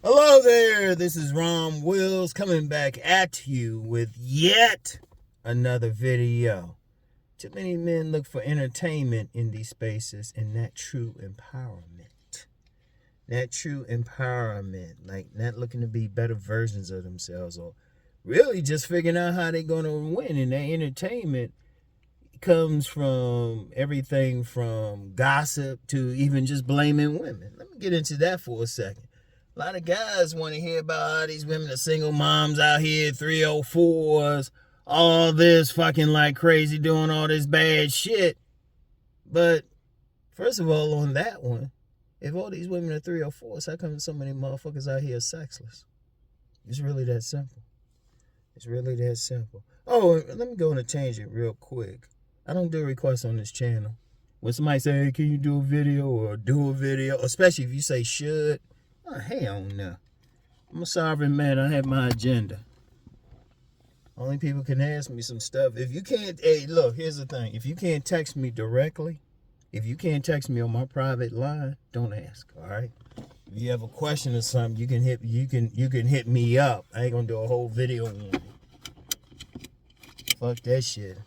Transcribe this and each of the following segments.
Hello there, this is Rom Wills coming back at you with yet another video. Too many men look for entertainment in these spaces and not true empowerment. Not true empowerment, like not looking to be better versions of themselves or really just figuring out how they're going to win. And that entertainment comes from everything from gossip to even just blaming women. Let me get into that for a second. A lot of guys want to hear about all these women, the single moms out here, 304s, all this fucking like crazy, doing all this bad shit. But first of all, on that one, if all these women are 304s, how come so many motherfuckers out here are sexless? It's really that simple. It's really that simple. Oh, let me go on a tangent real quick. I don't do requests on this channel. When somebody say, hey, can you do a video or do a video, especially if you say should, oh, hell no. I'm a sovereign man. I have my agenda. Only people can ask me some stuff. If you can't, hey, look, here's the thing. If you can't text me directly, if you can't text me on my private line, don't ask, all right? If you have a question or something, you can hit me up. I ain't gonna do a whole video on it. Fuck that shit.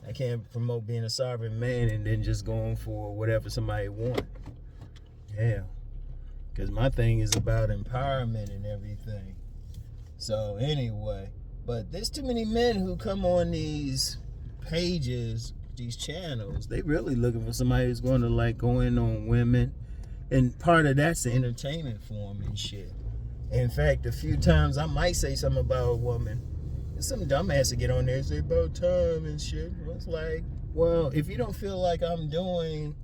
I can't promote being a sovereign man and then just going for whatever somebody wants. Yeah. Because my thing is about empowerment and everything. So anyway, but there's too many men who come on these pages, these channels. They really looking for somebody who's going to like go in on women. And part of that's the entertainment form and shit. In fact, a few times I might say something about a woman. And some dumbass to get on there and say about time and shit. It's like, well, if you don't feel like I'm going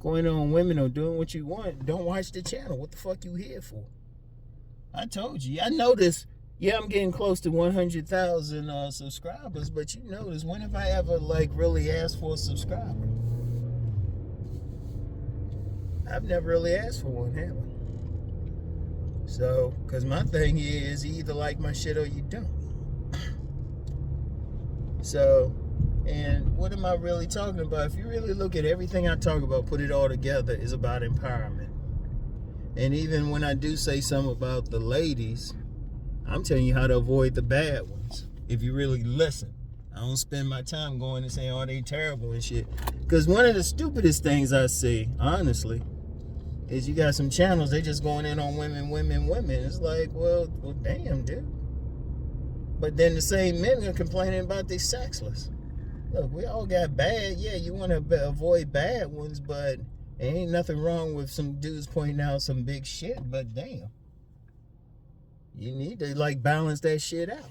on women or doing what you want, don't watch the channel. What the fuck you here for? I told you. I noticed, yeah, I'm getting close to 100,000 subscribers, but you notice, when have I ever like really asked for a subscriber? I've never really asked for one, have I? So, because my thing is, you either like my shit or you don't. So, and what am I really talking about? If you really look at everything I talk about, put it all together, is about empowerment. And even when I do say something about the ladies, I'm telling you how to avoid the bad ones. If you really listen. I don't spend my time going and saying, oh, they terrible and shit. Because one of the stupidest things I see, honestly, is you got some channels, they just going in on women. It's like, well damn, dude. But then the same men are complaining about they sexless. Look, we all got bad. Yeah, you want to avoid bad ones, but there ain't nothing wrong with some dudes pointing out some big shit, but damn. You need to, like, balance that shit out.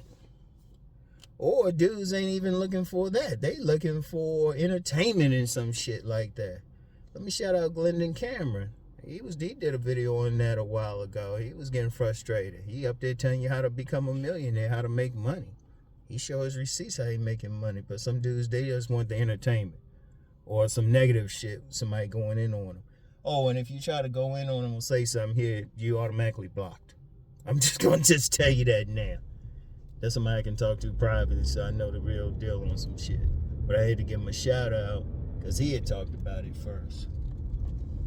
Or dudes ain't even looking for that. They looking for entertainment and some shit like that. Let me shout out Glendon Cameron. He did a video on that a while ago. He was getting frustrated. He up there telling you how to become a millionaire, how to make money. He shows receipts how he making money. But some dudes, they just want the entertainment. Or some negative shit, somebody going in on them. Oh, and if you try to go in on them or say something here, you automatically blocked. I'm just going to tell you that now. That's somebody I can talk to privately, so I know the real deal on some shit. But I had to give him a shout out because he had talked about it first.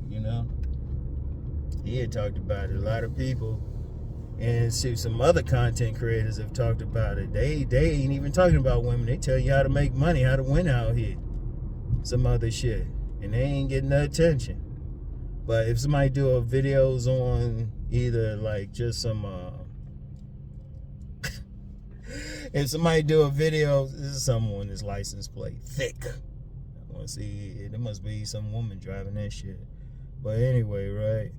You know? He had talked about it. A lot of people, and see, some other content creators have talked about it. They ain't even talking about women. They tell you how to make money, how to win out here. Some other shit. And they ain't getting the attention. But if somebody do videos on either like just some if somebody do a video, this is someone on this license plate thick. I want to see, there must be some woman driving that shit. But anyway, right?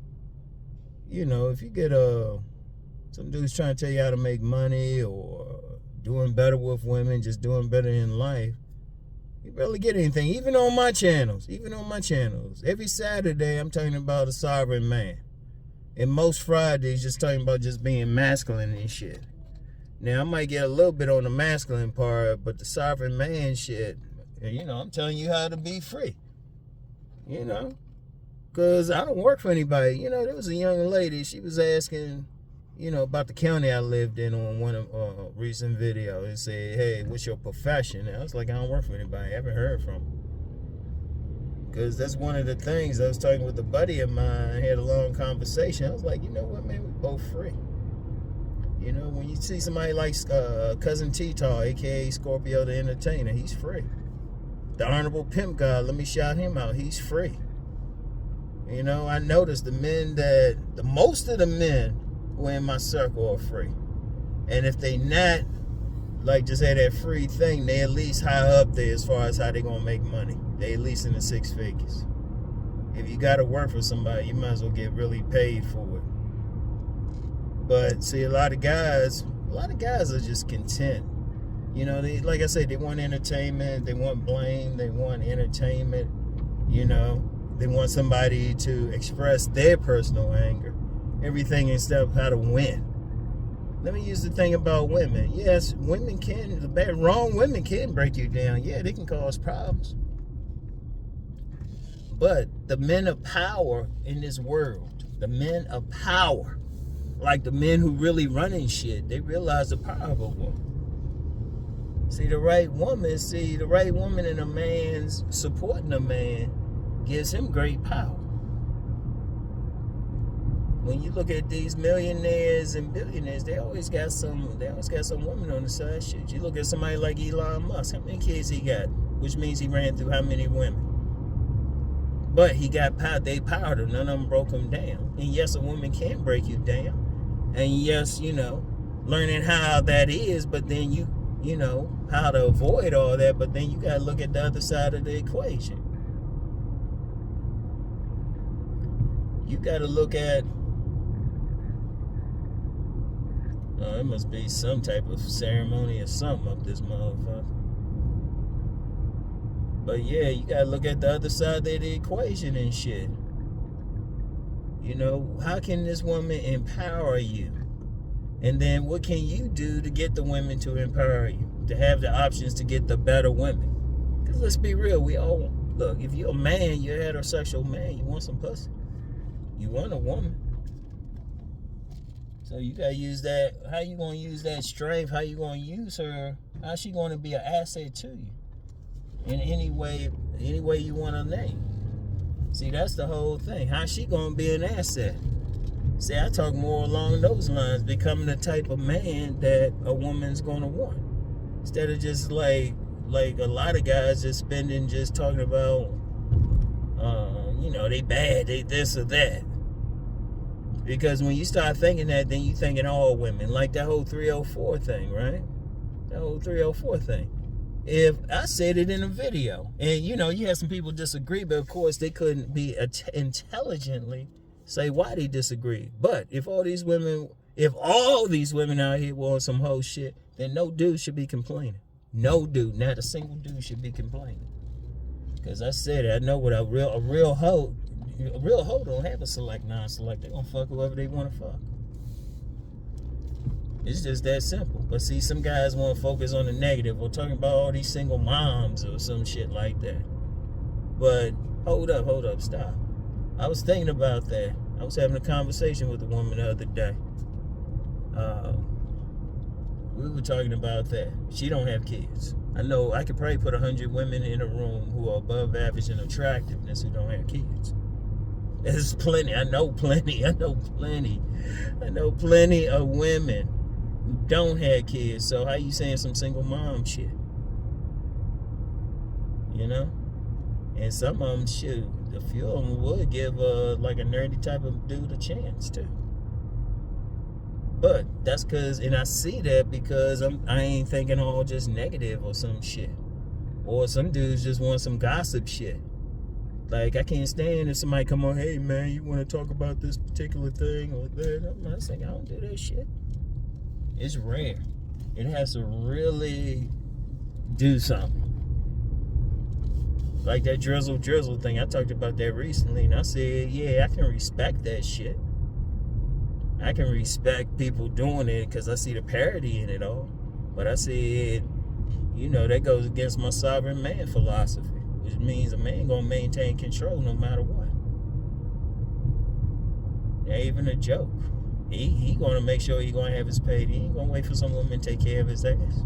You know, if you get some dudes trying to tell you how to make money or doing better with women, just doing better in life, you barely get anything. Even on my channels. Every Saturday, I'm talking about a sovereign man. And most Fridays, just talking about just being masculine and shit. Now, I might get a little bit on the masculine part, but the sovereign man shit, you know, I'm telling you how to be free. You know? Because I don't work for anybody. You know, there was a young lady, she was asking, you know, about the county I lived in on one of recent video. It said, hey, what's your profession? And I was like, I don't work for anybody. I haven't heard from them. Because that's one of the things. I was talking with a buddy of mine. I had a long conversation. I was like, you know what, man? both free. You know, when you see somebody like Cousin T-Tar, aka Scorpio the Entertainer, he's free. The Honorable Pimp God, let me shout him out, he's free. You know, I noticed most of the men who are in my circle are free. And if they not, like, just had that free thing, they at least high up there as far as how they gonna make money. They at least in the 6 figures. If you gotta work for somebody, you might as well get really paid for it. But see, a lot of guys are just content. You know, they, like I said, they want entertainment, they want blame, they want entertainment. You know, they want somebody to express their personal anger. Everything instead of how to win. Let me use the thing about women. Yes, women can, wrong women can break you down. Yeah, they can cause problems. But the men of power in this world, the men of power, like the men who really running shit, they realize the power of a woman. See, the right woman in a man's supporting a man gives him great power. When you look at these millionaires and billionaires, they always got some woman on the side. Shit, you look at somebody like Elon Musk, how many kids he got? Which means he ran through how many women? But he got power, they powered him, none of them broke him down. And yes, a woman can break you down. And yes, you know, learning how that is, but then you know, how to avoid all that, but then you gotta look at the other side of the equation. You gotta look at, it must be some type of ceremony or something up this motherfucker. But yeah, you gotta look at the other side of the equation and shit. You know, how can this woman empower you? And then what can you do to get the women to empower you? To have the options to get the better women? Because let's be real, we all, look, if you're a man, you're a heterosexual man, you want some pussy. You want a woman. So you gotta use that. How you gonna use that strength? How you gonna use her? How's she gonna be an asset to you? In any way you wanna name. See, that's the whole thing. How's she gonna be an asset? See, I talk more along those lines, becoming the type of man that a woman's gonna want. Instead of just like a lot of guys just talking about, you know, they bad, they this or that. Because when you start thinking that, then you thinking all women. Like that whole 304 thing, right? That whole 304 thing. If I said it in a video, and you know, you had some people disagree, but of course they couldn't be intelligently say why they disagree. But if all these women out here were on some whole shit, then no dude should be complaining. No dude, not a single dude should be complaining. Because I said it, I know what a real hoe don't have a select, non-select. They're gonna fuck whoever they want to fuck. It's just that simple. But see, some guys want to focus on the negative or talking about all these single moms or some shit like that. But hold up, stop. I was thinking about that. I was having a conversation with a woman the other day. We were talking about that. She don't have kids. I know I could probably put 100 women in a room who are above average in attractiveness who don't have kids. There's plenty. I know plenty of women who don't have kids. So how you saying some single mom shit? You know? And some of them, shoot, a few of them would give like a nerdy type of dude a chance too. But that's because, and I see that because I ain't thinking all just negative or some shit. Or some dudes just want some gossip shit. Like, I can't stand if somebody come on, hey man, you want to talk about this particular thing or that. I'm not saying I don't do that shit. It's rare. It has to really do something. Like that drizzle thing, I talked about that recently, and I said, yeah, I can respect that shit. I can respect people doing it because I see the parody in it all. But I said, you know, that goes against my sovereign man philosophy, which means a man gonna maintain control no matter what. Ain't even a joke. He gonna make sure he gonna have his paid. He ain't gonna wait for some woman to take care of his ass.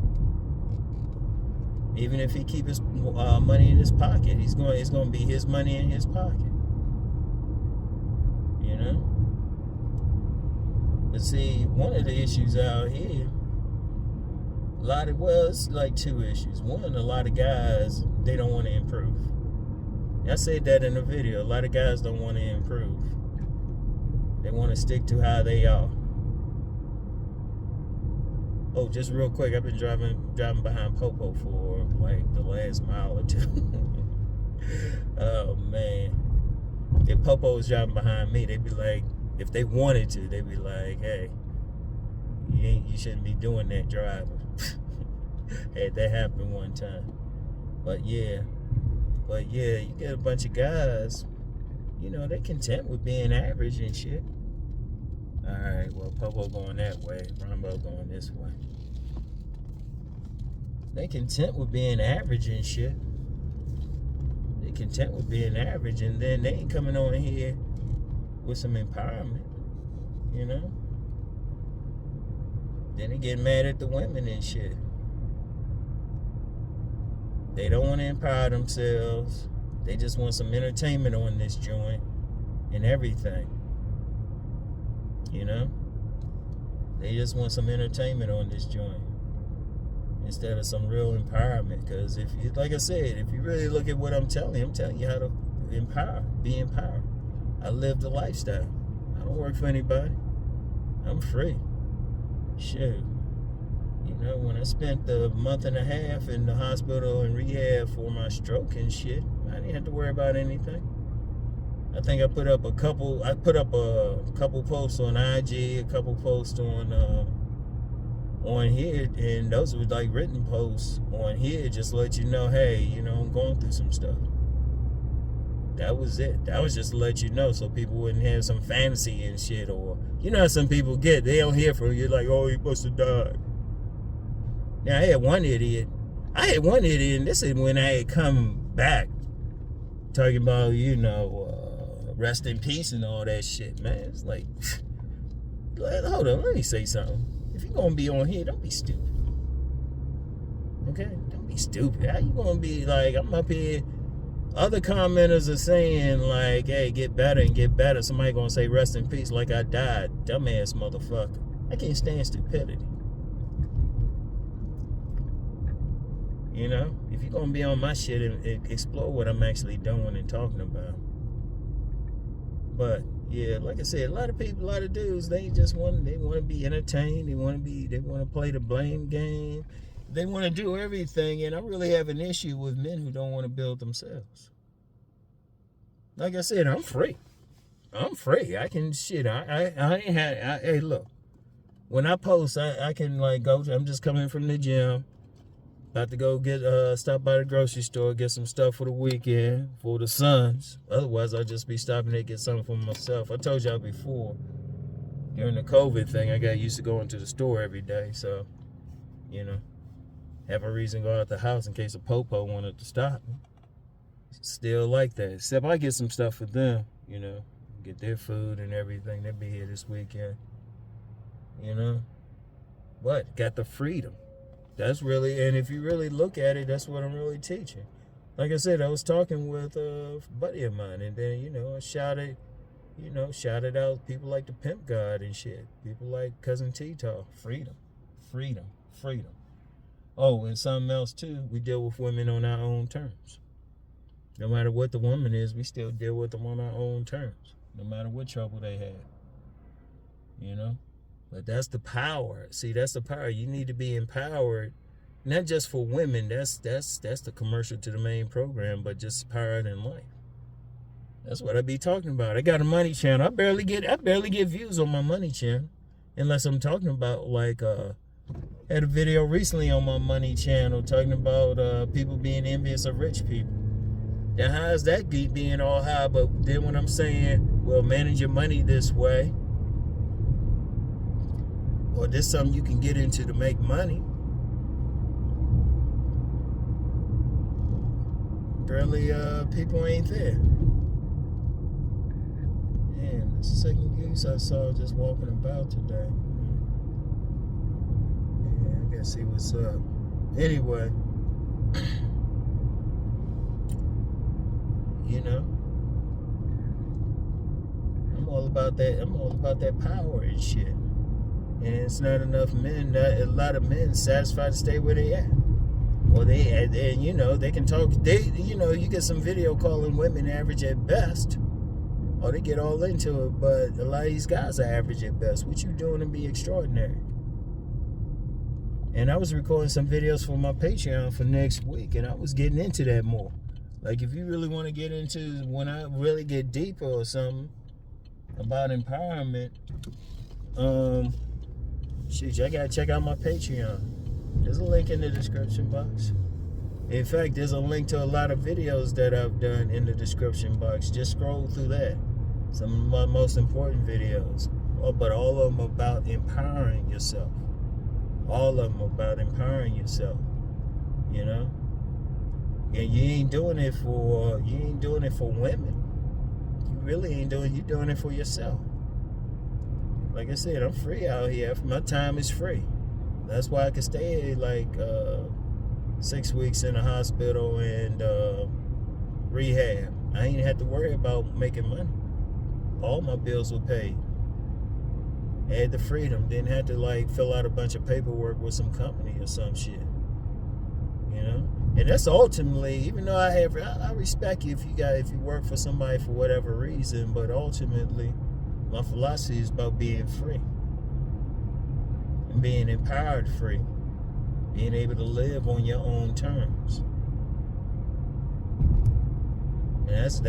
Even if he keep his money in his pocket, it's gonna be his money in his pocket. You know? But see, one of the issues out here, it's like two issues. One, a lot of guys, they don't want to improve. I said that in the video. A lot of guys don't want to improve. They want to stick to how they are. Oh, just real quick, I've been driving behind Popo for like the last mile or two. Oh man. If Popo was driving behind me, they'd be like, if they wanted to, they'd be like, hey, you shouldn't be doing that driving. Had that happen one time. But yeah, you get a bunch of guys, they content with being average and shit. Alright, well, Popo going that way, Rombo going this way. They content with being average and shit. They content with being average, and then they ain't coming on here with some empowerment, Then they get mad at the women and shit. They don't want to empower themselves. They just want some entertainment on this joint and everything. They just want some entertainment on this joint instead of some real empowerment. Because like I said, if you really look at what I'm telling you how to be empowered. I live the lifestyle. I don't work for anybody. I'm free. Shit. When I spent a month and a half in the hospital and rehab for my stroke and shit, I didn't have to worry about anything. I think I put up a couple posts on IG, a couple posts on here, and those were like written posts on here just to let you know, hey, I'm going through some stuff. That was it. That was just to let you know so people wouldn't have some fantasy and shit, or how some people get, they don't hear from you like, oh, you must have died. Now I had one idiot, and this is when I had come back talking about, rest in peace and all that shit, man. It's like, hold on, let me say something. If you're gonna be on here, don't be stupid. Okay? Don't be stupid. How you gonna be like, I'm up here, other commenters are saying like, hey, get better and get better. Somebody gonna say rest in peace like I died. Dumbass motherfucker. I can't stand stupidity. If you're gonna be on my shit and explore what I'm actually doing and talking about. But yeah, like I said, a lot of people, a lot of dudes, they want to be entertained. They want to play the blame game. They want to do everything, and I really have an issue with men who don't want to build themselves. Like I said, I'm free. I can shit. Hey, look. When I post, I can like go. I'm just coming from the gym. About to go stop by the grocery store, get some stuff for the weekend for the sons. Otherwise, I'll just be stopping to get something for myself. I told y'all before, during the COVID thing, I got used to going to the store every day. So, have a reason to go out the house in case a popo wanted to stop me. Still like that. Except I get some stuff for them, get their food and everything. They'll be here this weekend, But got the freedom. That's really, and if you really look at it, that's what I'm really teaching. Like I said, I was talking with a buddy of mine, and then, I shouted out people like the Pimp God and shit. People like Cousin T-Talk. Freedom. Oh, and something else too, we deal with women on our own terms. No matter what the woman is, we still deal with them on our own terms. No matter what trouble they have. But that's the power. See, that's the power. You need to be empowered, not just for women. That's the commercial to the main program, but just empowered in life. That's what I be talking about. I got a money channel. I barely get views on my money channel, unless I'm talking about like had a video recently on my money channel talking about people being envious of rich people. Now how is that being all high? But then when I'm saying, well, manage your money this way, or this is something you can get into to make money. Barely people ain't there. Man, the second goose I saw just walking about today. Yeah, I gotta see what's up. Anyway, I'm all about that power and shit. And it's not enough men, a lot of men satisfied to stay where they at. Or and you know, they can talk, you know, you get some video calling women average at best, or they get all into it, but a lot of these guys are average at best. What you doing to be extraordinary? And I was recording some videos for my Patreon for next week, and I was getting into that more. Like, if you really want to get into, when I really get deeper or something about empowerment, shoot, y'all gotta check out my Patreon. There's a link in the description box. In fact, there's a link to a lot of videos that I've done in the description box. Just scroll through that. Some of my most important videos, but all of them about empowering yourself. All of them about empowering yourself, you know. And you ain't doing it for women. You really ain't doing. You're doing it for yourself. Like I said, I'm free out here. My time is free. That's why I could stay like 6 weeks in the hospital and rehab. I ain't had to worry about making money. All my bills were paid. I had the freedom. Didn't have to like fill out a bunch of paperwork with some company or some shit. You know? And that's ultimately, even though I respect you if you work for somebody for whatever reason, but ultimately my philosophy is about being free. And being empowered free. Being able to live on your own terms. And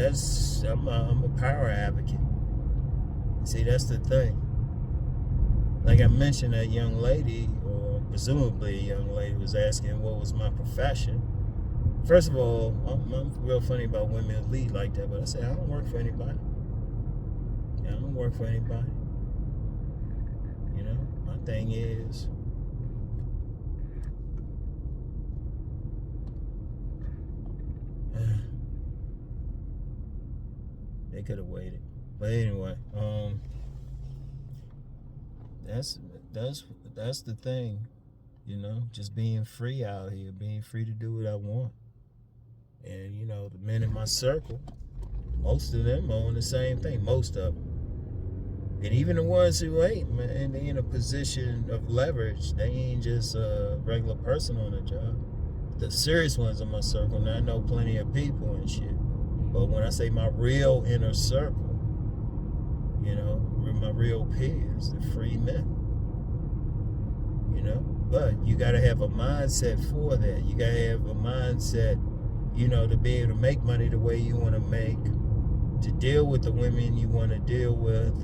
I'm a power advocate. See, that's the thing. Like I mentioned, that young lady, or presumably a young lady, was asking what was my profession. First of all, I'm real funny about women that lead like that, but I say I don't work for anybody. I don't work for anybody. You know, my thing is, they could have waited. But anyway, that's the thing, you know, just being free out here, being free to do what I want. And you know, the men in my circle, most of them are on the same thing, most of them. And even the ones who ain't, man, they in a position of leverage. They ain't just a regular person on the job. The serious ones in my circle, now I know plenty of people and shit. But when I say my real inner circle, you know, my real peers, the free men. You know, but you got to have a mindset for that. You got to have a mindset, you know, to be able to make money the way you want to make, to deal with the women you want to deal with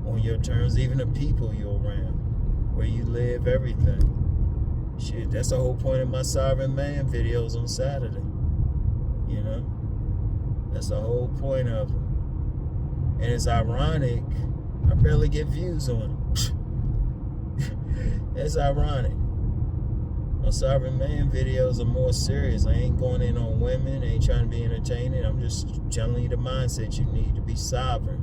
on your terms, even the people you're around, where you live, everything. Shit, that's the whole point of my Sovereign Man videos on Saturday. You know, that's the whole point of them. And it's ironic, I barely get views on them. It's ironic. My Sovereign Man videos are more serious. I ain't going in on women, I ain't trying to be entertaining. I'm just telling you the mindset you need to be sovereign.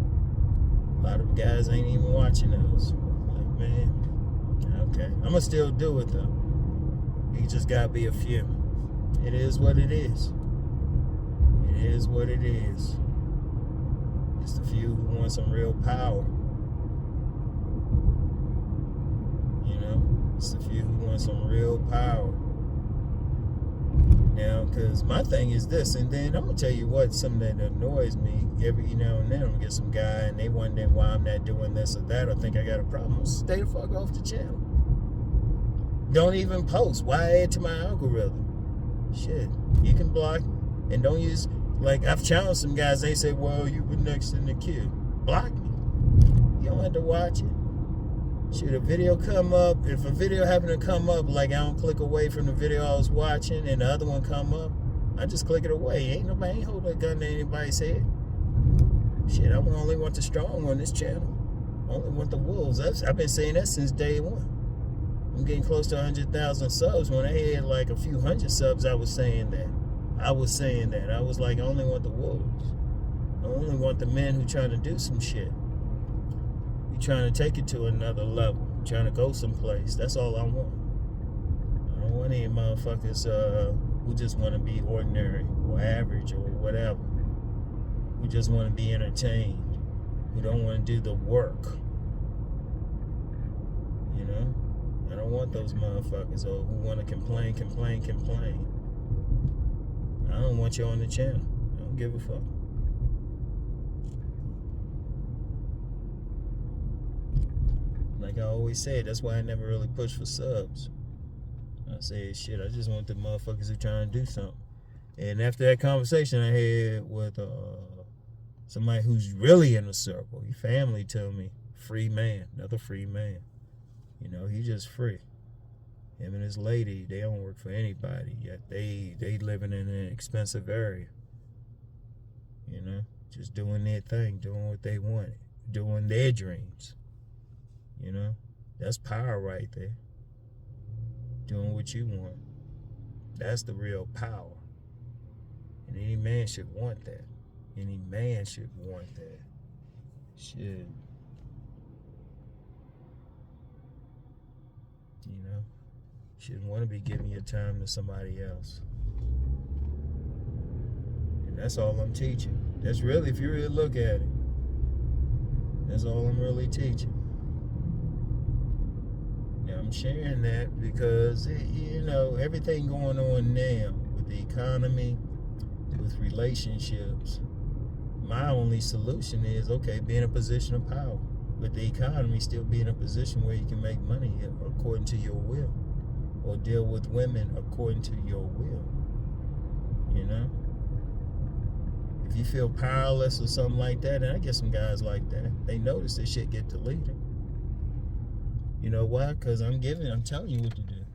A lot of guys ain't even watching those. Like, man, okay. I'm gonna still do it though. You just gotta be a few. It is what it is. It is what it is. It's the few who want some real power. You know, it's the few who want some real power. Now, because my thing is this, and then I'm going to tell you what, something that annoys me every now and then. I'm going to get some guy, and they wonder why I'm not doing this or that, or think I got a problem. Stay the fuck off the channel. Don't even post. Why add to my algorithm? Shit. You can block, and don't use, like, I've challenged some guys, they say, well, you were next in the queue. Block me. You don't have to watch it. Should a video come up, if a video happened to come up, like I don't click away from the video I was watching and the other one come up, I just click it away. Ain't holding a gun to anybody's head. Shit, I only want the strong on this channel. I only want the wolves. I've been saying that since day one. I'm getting close to 100,000 subs. When I had like a few hundred subs, I was saying that. I was like, I only want the wolves. I only want the men who trying to do some shit. You trying to take it to another level. Trying to go someplace. That's all I want. I don't want any motherfuckers who just want to be ordinary or average or whatever. Who just want to be entertained. Who don't want to do the work. You You know? I don't want those motherfuckers who want to complain. I don't want you on the channel. I don't give a fuck. Like I always said, that's why I never really push for subs. I say, shit, I just want the motherfuckers who trying to do something. And after that conversation I had with somebody who's really in the circle, your family told me, free man, another free man. You know, he's just free. Him and his lady, they don't work for anybody, yet they living in an expensive area. You know, just doing their thing, doing what they want, doing their dreams. You know, that's power right there. Doing what you want. That's the real power. And any man should want that. Any man should want that. Shit. You know? Shouldn't want to be giving your time to somebody else. And that's all I'm teaching. That's really, if you really look at it, that's all I'm really teaching. Now I'm sharing that because, you know, everything going on now with the economy, with relationships, my only solution is, okay, be in a position of power. With the economy, still be in a position where you can make money according to your will, or deal with women according to your will. You know? If you feel powerless or something like that, and I get some guys like that, they notice this shit get deleted. You know why? Because I'm telling you what to do.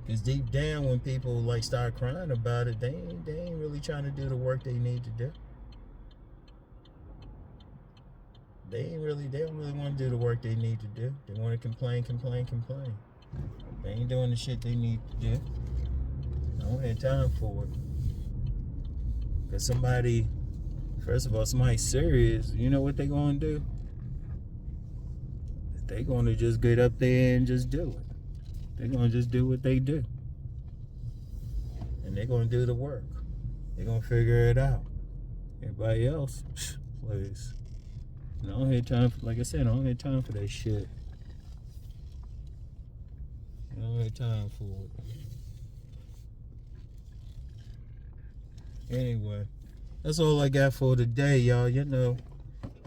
Because deep down, when people like start crying about it, they ain't really trying to do the work they need to do. They don't really want to do the work they need to do. They want to complain. They ain't doing the shit they need to do. I don't have time for it. Because first of all, somebody serious, you know what they gonna do? They gonna just get up there and just do it. They're gonna just do what they do. And they're gonna do the work. They're gonna figure it out. Everybody else, please. And I don't have time for, like I said, I don't have time for that shit. I don't have time for it. Anyway, that's all I got for today, y'all. You know,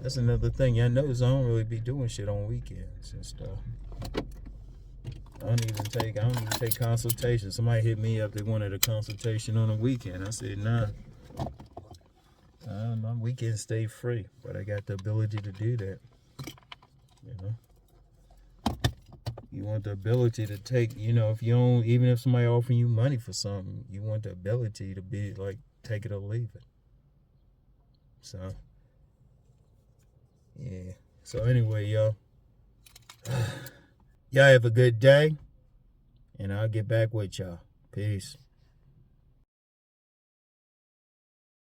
that's another thing. Y'all notice I don't really be doing shit on weekends and stuff. I don't even take consultations. Somebody hit me up, they wanted a consultation on a weekend. I said, nah. My weekends stay free, but I got the ability to do that. You know? You want the ability to take, you know, even if somebody offering you money for something, you want the ability to be like, take it or leave it. So, yeah. So anyway, y'all. Y'all have a good day. And I'll get back with y'all. Peace.